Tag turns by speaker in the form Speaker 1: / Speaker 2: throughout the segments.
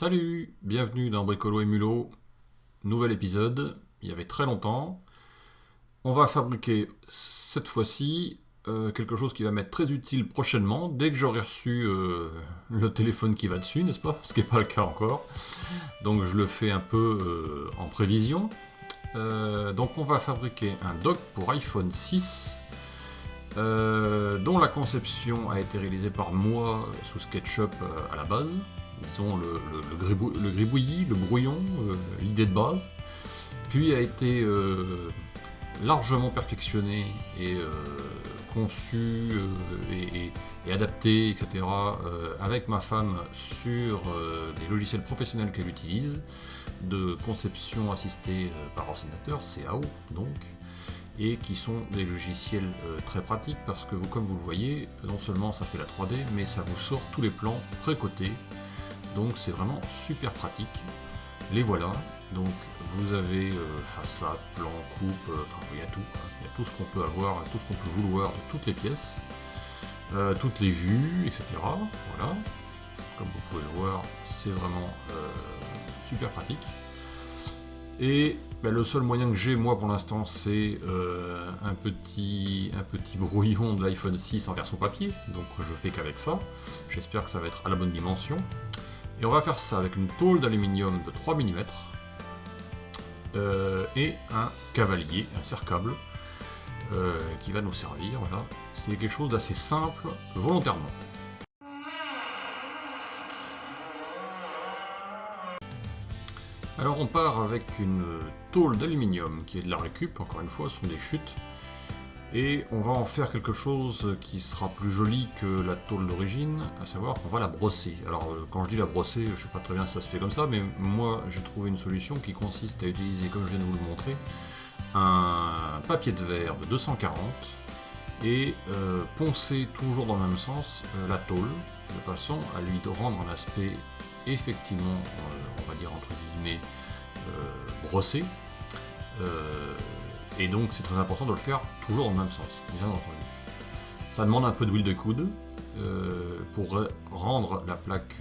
Speaker 1: Salut, bienvenue dans Bricolo et Mulot, nouvel épisode, il y avait très longtemps. On va fabriquer cette fois-ci quelque chose qui va m'être très utile prochainement, dès que j'aurai reçu le téléphone qui va dessus, n'est-ce pas? Ce qui n'est pas le cas encore. Donc je le fais un peu en prévision. Donc on va fabriquer un dock pour iPhone 6, dont la conception a été réalisée par moi sous SketchUp à la base. Disons le gribouillis, le brouillon, l'idée de base, puis a été largement perfectionné et conçu et adapté, etc., avec ma femme sur des logiciels professionnels qu'elle utilise, de conception assistée par ordinateur, CAO donc, et qui sont des logiciels très pratiques parce que comme vous le voyez, non seulement ça fait la 3D, mais ça vous sort tous les plans pré-cotés. Donc c'est vraiment super pratique. Les voilà. Donc vous avez façade, plan, coupe, enfin il y a tout. Il y a tout ce qu'on peut avoir, tout ce qu'on peut vouloir de toutes les pièces, toutes les vues, etc. Voilà. Comme vous pouvez le voir, c'est vraiment super pratique. Et le seul moyen que j'ai moi pour l'instant, c'est un petit brouillon de l'iPhone 6 en version papier. Donc je fais qu'avec ça. J'espère que ça va être à la bonne dimension. Et on va faire ça avec une tôle d'aluminium de 3 mm et un cavalier, un serre-câble qui va nous servir. Voilà. C'est quelque chose d'assez simple volontairement. Alors on part avec une tôle d'aluminium qui est de la récup, encore une fois, ce sont des chutes. Et on va en faire quelque chose qui sera plus joli que la tôle d'origine, à savoir qu'on va la brosser. Alors quand je dis la brosser, je ne sais pas très bien si ça se fait comme ça, mais moi j'ai trouvé une solution qui consiste à utiliser, comme je viens de vous le montrer, un papier de verre de 240 et poncer toujours dans le même sens la tôle, de façon à lui rendre un aspect effectivement, on va dire entre guillemets, brossé. Et donc c'est très important de le faire toujours dans le même sens, bien entendu. Ça demande un peu d'huile de coude pour rendre la plaque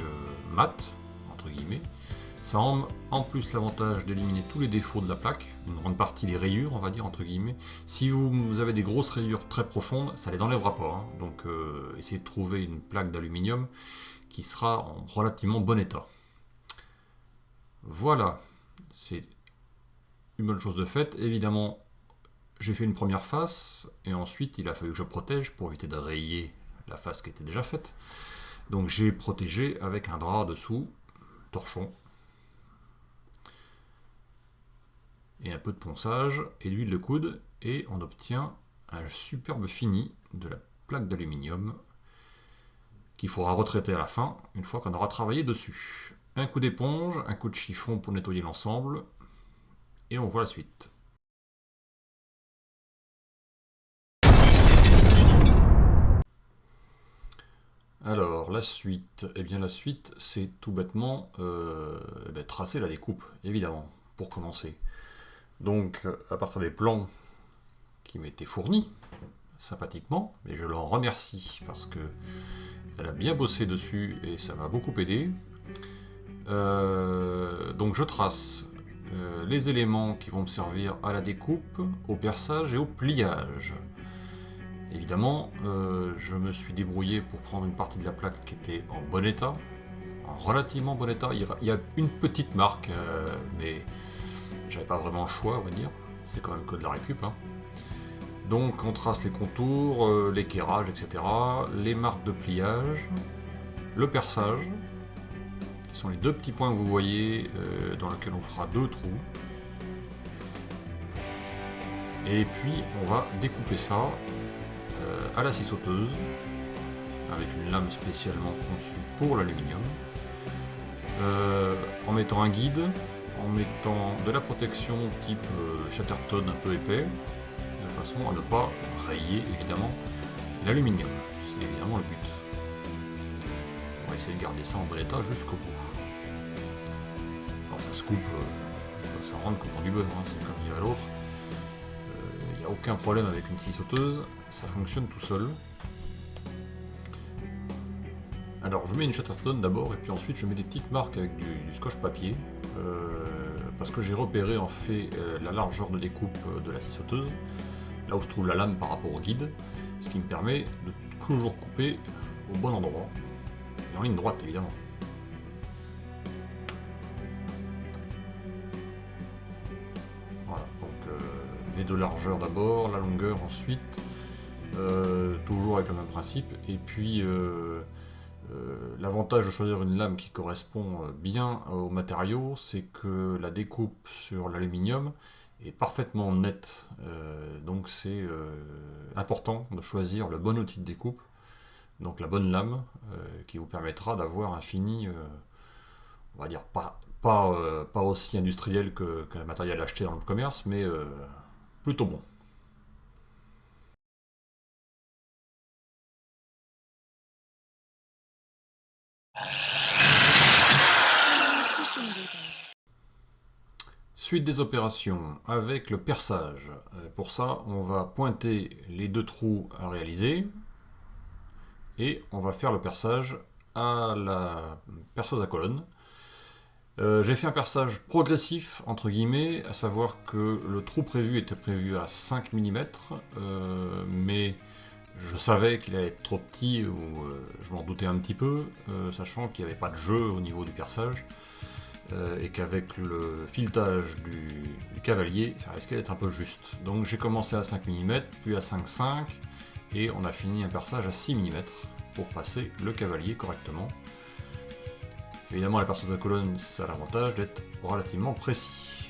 Speaker 1: mate, entre guillemets. Ça a en plus l'avantage d'éliminer tous les défauts de la plaque, une grande partie des rayures, on va dire, entre guillemets. Si vous avez des grosses rayures très profondes, ça les enlèvera pas. Hein. Donc essayez de trouver une plaque d'aluminium qui sera en relativement bon état. Voilà, c'est une bonne chose de faite. Évidemment, j'ai fait une première face, et ensuite il a fallu que je protège pour éviter de rayer la face qui était déjà faite. Donc j'ai protégé avec un drap dessous, torchon, et un peu de ponçage, et d'huile de coude, et on obtient un superbe fini de la plaque d'aluminium qu'il faudra retraiter à la fin, une fois qu'on aura travaillé dessus. Un coup d'éponge, un coup de chiffon pour nettoyer l'ensemble, et on voit la suite. Alors la suite, la suite c'est tout bêtement tracer la découpe, évidemment, pour commencer. Donc à partir des plans qui m'étaient fournis, sympathiquement, mais je l'en remercie parce que elle a bien bossé dessus et ça m'a beaucoup aidé. Donc je trace les éléments qui vont me servir à la découpe, au perçage et au pliage. Évidemment, je me suis débrouillé pour prendre une partie de la plaque qui était en bon état, en relativement bon état. Il y a une petite marque, mais j'avais pas vraiment le choix, on va dire. C'est quand même que de la récup. Hein. Donc on trace les contours, l'équerrage, etc. Les marques de pliage, le perçage, qui sont les deux petits points que vous voyez, dans lesquels on fera deux trous. Et puis on va découper ça à la scie sauteuse avec une lame spécialement conçue pour l'aluminium, en mettant un guide, en mettant de la protection type Chatterton un peu épais, de façon à ne pas rayer évidemment l'aluminium. C'est évidemment le but. On va essayer de garder ça en bon état jusqu'au bout. Alors ça se coupe, ça rentre comme dans du beurre, hein, c'est comme dirait l'autre. Il n'y a aucun problème avec une scie sauteuse, ça fonctionne tout seul. Alors je mets une Chatterton d'abord et puis ensuite je mets des petites marques avec du scotch papier parce que j'ai repéré en fait la largeur de découpe de la scie sauteuse, là où se trouve la lame par rapport au guide, ce qui me permet de toujours couper au bon endroit et en ligne droite évidemment. Voilà, donc les deux largeurs d'abord, la longueur ensuite, toujours avec le même principe, et puis l'avantage de choisir une lame qui correspond bien au matériau, c'est que la découpe sur l'aluminium est parfaitement nette. Donc c'est important de choisir le bon outil de découpe, donc la bonne lame, qui vous permettra d'avoir un fini, on va dire pas aussi industriel qu'un matériel acheté dans le commerce, mais plutôt bon. Suite des opérations avec le perçage. Pour ça, on va pointer les deux trous à réaliser et on va faire le perçage à la perceuse à colonne. J'ai fait un perçage progressif, entre guillemets, à savoir que le trou prévu était prévu à 5 mm, mais je savais qu'il allait être trop petit, ou je m'en doutais un petit peu, sachant qu'il n'y avait pas de jeu au niveau du perçage. Et qu'avec le filetage du cavalier, ça risquait d'être un peu juste. Donc j'ai commencé à 5 mm, puis à 5,5, et on a fini un perçage à 6 mm pour passer le cavalier correctement. Évidemment, la perceuse à colonne, ça a l'avantage d'être relativement précis.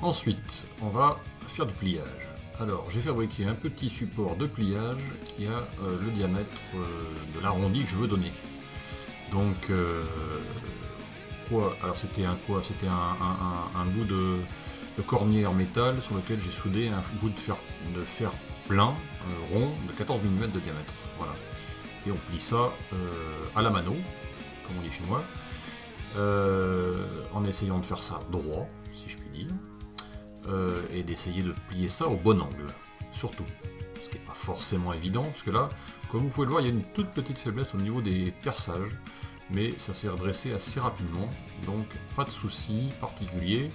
Speaker 1: Ensuite, on va faire du pliage. Alors, j'ai fabriqué un petit support de pliage qui a le diamètre de l'arrondi que je veux donner. Donc, quoi? Alors, c'était un quoi? C'était un bout de cornière métal sur lequel j'ai soudé un bout de fer plein, rond, de 14 mm de diamètre. Voilà. Et on plie ça à la mano, comme on dit chez moi, en essayant de faire ça droit, si je puis dire. Et d'essayer de plier ça au bon angle, surtout. Ce qui n'est pas forcément évident, parce que là, comme vous pouvez le voir, il y a une toute petite faiblesse au niveau des perçages, mais ça s'est redressé assez rapidement, donc pas de souci particulier.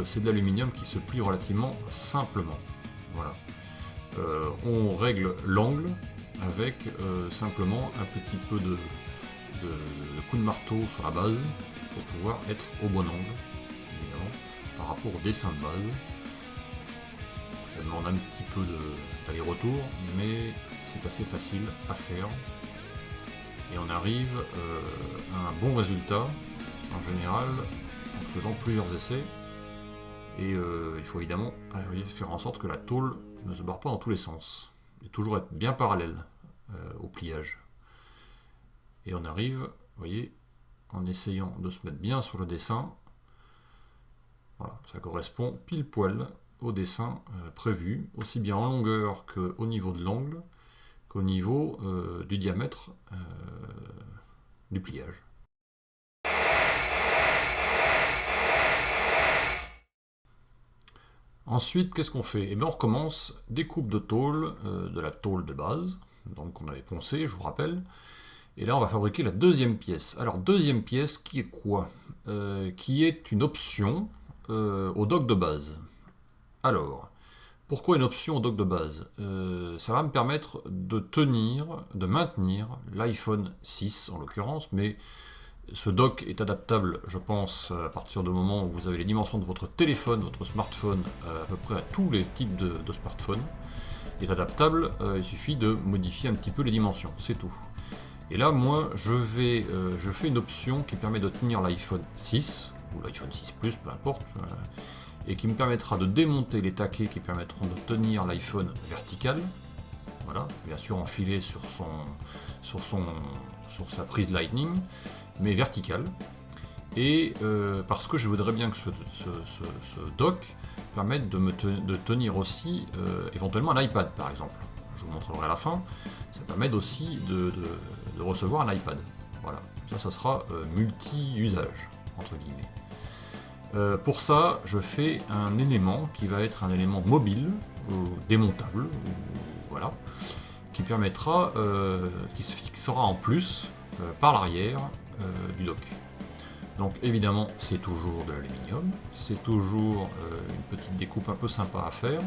Speaker 1: C'est de l'aluminium qui se plie relativement simplement. Voilà. On règle l'angle avec simplement un petit peu de coup de marteau sur la base pour pouvoir être au bon angle, évidemment, par rapport au dessin de base. Ça demande un petit peu d'aller-retour, mais c'est assez facile à faire. Et on arrive à un bon résultat, en général, en faisant plusieurs essais. Et il faut évidemment faire en sorte que la tôle ne se barre pas dans tous les sens. Et toujours être bien parallèle au pliage. Et on arrive, vous voyez, en essayant de se mettre bien sur le dessin. Voilà, ça correspond pile poil au dessin prévu, aussi bien en longueur qu'au niveau de l'angle, qu'au niveau du diamètre du pliage. Ensuite, qu'est-ce qu'on fait? Eh bien, on recommence découpe de tôle, de la tôle de base, donc on avait poncé, je vous rappelle. Et là, on va fabriquer la deuxième pièce. Alors, deuxième pièce, qui est quoi? Qui est une option au dock de base. Alors, pourquoi une option au dock de base? Ça va me permettre de maintenir l'iPhone 6 en l'occurrence, mais ce dock est adaptable, je pense, à partir du moment où vous avez les dimensions de votre téléphone, votre smartphone, à peu près à tous les types de smartphones. Il est adaptable, il suffit de modifier un petit peu les dimensions, c'est tout. Et là, moi, je fais une option qui permet de tenir l'iPhone 6, ou l'iPhone 6 Plus, peu importe, et qui me permettra de démonter les taquets qui permettront de tenir l'iPhone vertical. Voilà, bien sûr enfilé sur sa prise Lightning, mais vertical. Et parce que je voudrais bien que ce dock permette de tenir aussi éventuellement un iPad, par exemple. Je vous montrerai à la fin. Ça permet aussi de recevoir un iPad. Voilà, ça sera multi-usage, entre guillemets. Pour ça, je fais un élément qui va être un élément mobile, démontable, voilà, qui permettra, qui se fixera en plus par l'arrière du dock. Donc évidemment, c'est toujours de l'aluminium, c'est toujours une petite découpe un peu sympa à faire,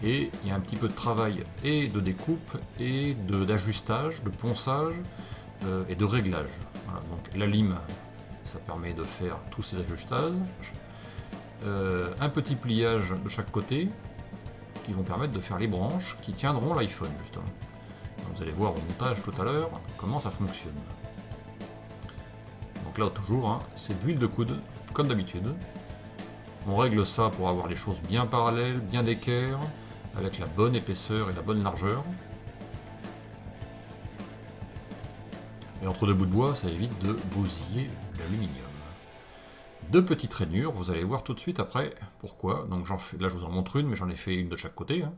Speaker 1: et il y a un petit peu de travail et de découpe et d'ajustage, de ponçage et de réglage. Voilà, donc la lime, ça permet de faire tous ces ajustages. Un petit pliage de chaque côté qui vont permettre de faire les branches qui tiendront l'iPhone justement. Donc, vous allez voir au montage tout à l'heure comment ça fonctionne. Donc là toujours, hein, c'est de l'huile de coude comme d'habitude. On règle ça pour avoir les choses bien parallèles, bien d'équerre, avec la bonne épaisseur et la bonne largeur. Et entre deux bouts de bois, ça évite de bousiller l'aluminium. Deux petites rainures, vous allez voir tout de suite après pourquoi. Donc là je vous en montre une, mais j'en ai fait une de chaque côté. Hein.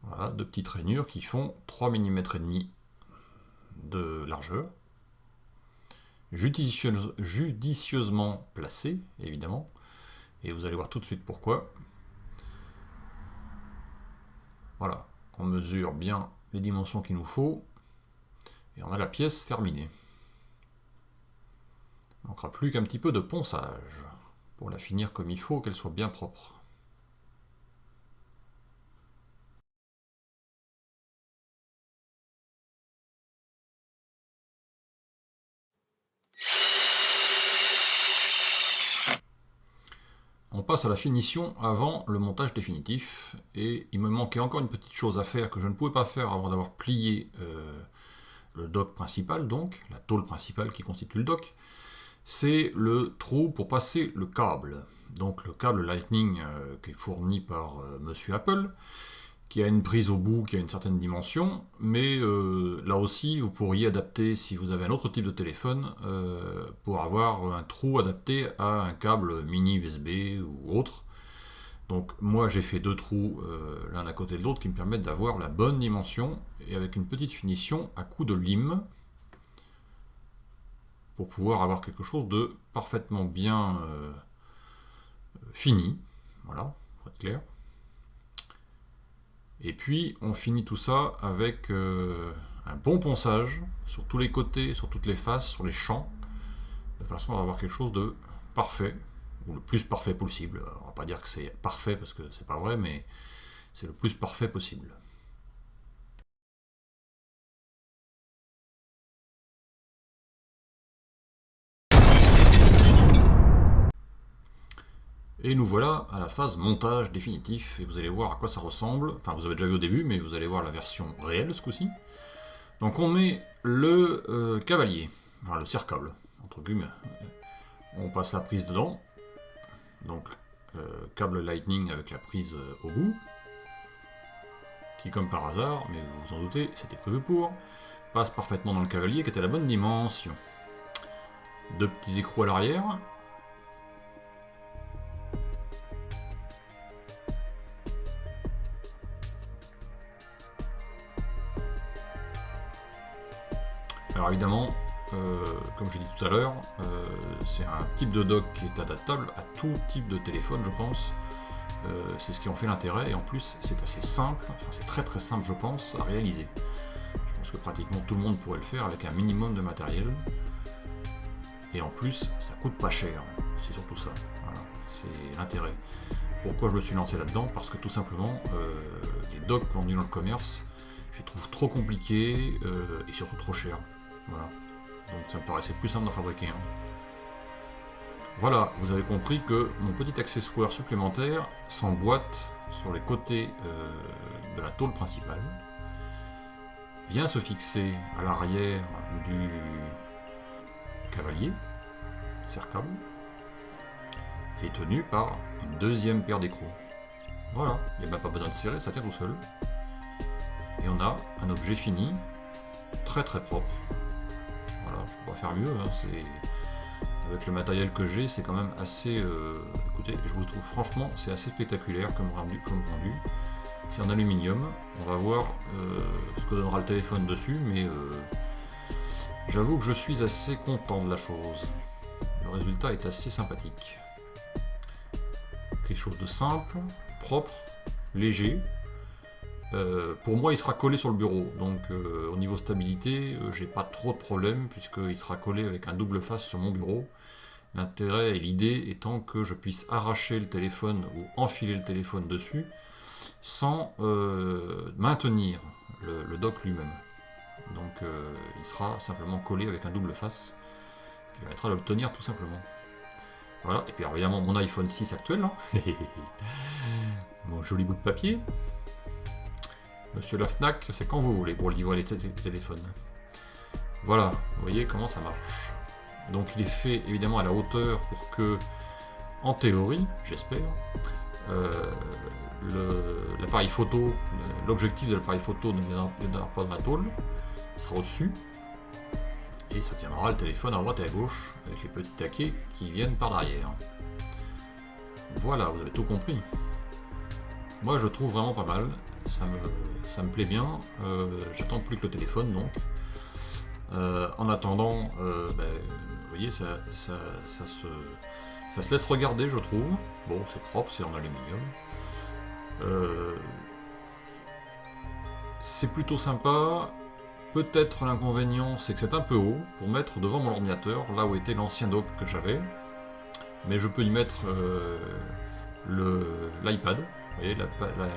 Speaker 1: Voilà, deux petites rainures qui font 3 mm et demi de largeur. Judicieusement placées, évidemment. Et vous allez voir tout de suite pourquoi. Voilà, on mesure bien les dimensions qu'il nous faut. Et on a la pièce terminée. Il ne manquera plus qu'un petit peu de ponçage pour la finir comme il faut, qu'elle soit bien propre. On passe à la finition avant le montage définitif, et il me manquait encore une petite chose à faire que je ne pouvais pas faire avant d'avoir plié le dock principal, donc la tôle principale qui constitue le dock, c'est le trou pour passer le câble. Donc le câble Lightning qui est fourni par Monsieur Apple, qui a une prise au bout, qui a une certaine dimension, mais là aussi vous pourriez adapter, si vous avez un autre type de téléphone, pour avoir un trou adapté à un câble mini USB ou autre. Donc moi j'ai fait deux trous l'un à côté de l'autre qui me permettent d'avoir la bonne dimension et avec une petite finition à coup de lime pour pouvoir avoir quelque chose de parfaitement bien fini, voilà, pour être clair. Et puis on finit tout ça avec un bon ponçage sur tous les côtés, sur toutes les faces, sur les champs, de façon à avoir quelque chose de parfait, ou le plus parfait possible. On va pas dire que c'est parfait parce que c'est pas vrai, mais c'est le plus parfait possible. Et nous voilà à la phase montage définitif, et vous allez voir à quoi ça ressemble. Enfin, vous avez déjà vu au début, mais vous allez voir la version réelle ce coup-ci. Donc on met le cavalier, enfin le serre-câble, entre guillemets. On passe la prise dedans. Donc câble Lightning avec la prise au bout. Qui comme par hasard, mais vous vous en doutez, c'était prévu pour, passe parfaitement dans le cavalier qui était à la bonne dimension. Deux petits écrous à l'arrière. Alors évidemment, comme j'ai dit tout à l'heure, c'est un type de dock qui est adaptable à tout type de téléphone, je pense. C'est ce qui en fait l'intérêt, et en plus c'est assez simple, enfin c'est très très simple je pense à réaliser. Je pense que pratiquement tout le monde pourrait le faire avec un minimum de matériel. Et en plus, ça coûte pas cher, c'est surtout ça. Voilà, c'est l'intérêt. Pourquoi je me suis lancé là-dedans? Parce que tout simplement, les docks vendus dans le commerce, je les trouve trop compliqués et surtout trop chers. Voilà. Donc ça me paraissait plus simple d'en fabriquer un. Voilà, vous avez compris que mon petit accessoire supplémentaire s'emboîte sur les côtés de la tôle principale, vient se fixer à l'arrière du cavalier, serre-câble, et tenu par une deuxième paire d'écrous. Voilà, il n'y a même pas besoin de serrer, ça tient tout seul. Et on a un objet fini, très très propre. Voilà, je ne peux pas faire mieux, hein, c'est... Avec le matériel que j'ai, c'est quand même assez... Écoutez, je vous trouve franchement, c'est assez spectaculaire comme rendu. C'est en aluminium. On va voir ce que donnera le téléphone dessus, mais J'avoue que je suis assez content de la chose. Le résultat est assez sympathique. Quelque chose de simple, propre, léger. Pour moi, il sera collé sur le bureau, donc au niveau stabilité, j'ai pas trop de problème puisqu'il sera collé avec un double face sur mon bureau. L'intérêt et l'idée étant que je puisse arracher le téléphone ou enfiler le téléphone dessus sans maintenir le dock lui-même. Donc il sera simplement collé avec un double face, ce qui permettra de le tenir tout simplement. Voilà, et puis alors, évidemment mon iPhone 6 actuel, hein. Mon joli bout de papier. Monsieur la Fnac, c'est quand vous voulez pour livrer les téléphones. Voilà, vous voyez comment ça marche. Donc il est fait évidemment à la hauteur pour que, en théorie, j'espère, l'appareil photo, l'objectif de l'appareil photo ne viendra pas dans la tôle, il sera au-dessus, et ça tiendra le téléphone à droite et à gauche, avec les petits taquets qui viennent par derrière. Voilà, vous avez tout compris. Moi je trouve vraiment pas mal, ça me plaît bien, j'attends plus que le téléphone donc. En attendant, vous voyez, ça se laisse regarder, je trouve. Bon, c'est propre, c'est en aluminium. C'est plutôt sympa. Peut-être l'inconvénient, c'est que c'est un peu haut pour mettre devant mon ordinateur, là où était l'ancien dock que j'avais. Mais je peux y mettre l'iPad. Vous voyez,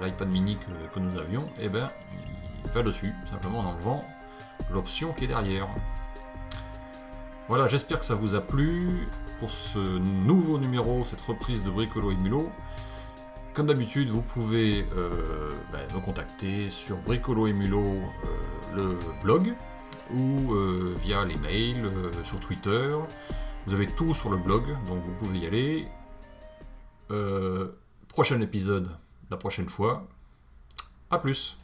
Speaker 1: l'iPad mini que nous avions, et ben il va dessus, simplement en enlevant l'option qui est derrière. Voilà, j'espère que ça vous a plu pour ce nouveau numéro, cette reprise de Bricolo et Mulot. Comme d'habitude, vous pouvez me contacter sur Bricolo et Mulot, le blog, ou via les mails, sur Twitter. Vous avez tout sur le blog, donc vous pouvez y aller. Prochain épisode la prochaine fois. A plus.